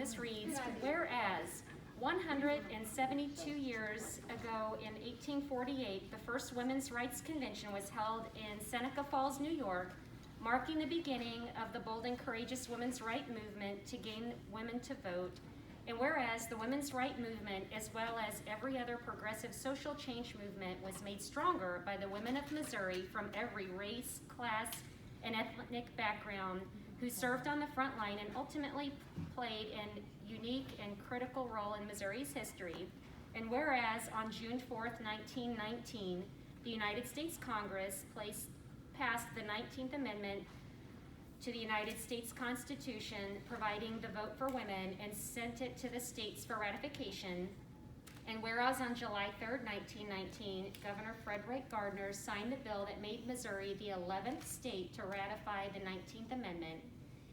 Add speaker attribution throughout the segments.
Speaker 1: this reads, whereas 172 years ago in 1848, the first Women's Rights Convention was held in Seneca Falls, New York, marking the beginning of the bold and courageous women's right movement to gain women to vote. And whereas the women's right movement, as well as every other progressive social change movement, was made stronger by the women of Missouri from every race, class, and ethnic background who served on the front line and ultimately played an unique and critical role in Missouri's history. And whereas on June 4th, 1919, the United States Congress passed the 19th Amendment to the United States Constitution, providing the vote for women, and sent it to the states for ratification. And whereas on July 3rd, 1919, Governor Frederick Gardner signed the bill that made Missouri the 11th state to ratify the 19th Amendment.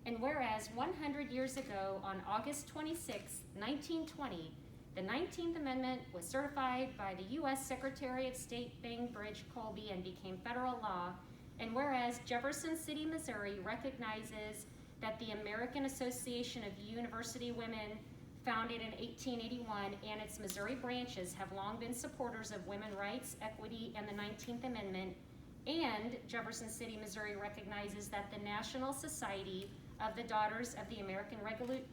Speaker 1: And whereas 100 years ago, on August 26, 1920, the 19th Amendment was certified by the U.S. Secretary of State Bainbridge Colby and became federal law. And whereas Jefferson City, Missouri recognizes that the American Association of University Women, founded in 1881, and its Missouri branches have long been supporters of women's rights, equity, and the 19th Amendment. And Jefferson City, Missouri recognizes that the National Society of the Daughters of the American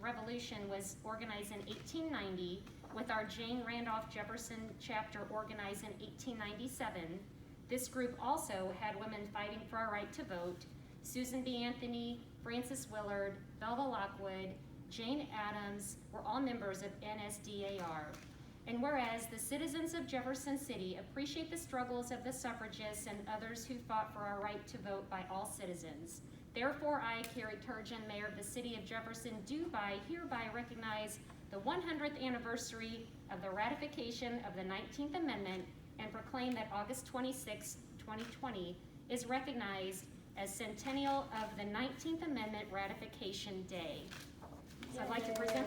Speaker 1: Revolution was organized in 1890, with our Jane Randolph Jefferson chapter organized in 1897. This group also had women fighting for our right to vote. Susan B. Anthony, Frances Willard, Belva Lockwood, Jane Addams were all members of NSDAR. And whereas the citizens of Jefferson City appreciate the struggles of the suffragists and others who fought for our right to vote by all citizens, therefore I, Carrie Tergin, Mayor of the City of Jefferson, do hereby recognize the 100th anniversary of the ratification of the 19th Amendment and proclaim that August 26, 2020 is recognized as Centennial of the 19th Amendment Ratification Day. So I'd like to present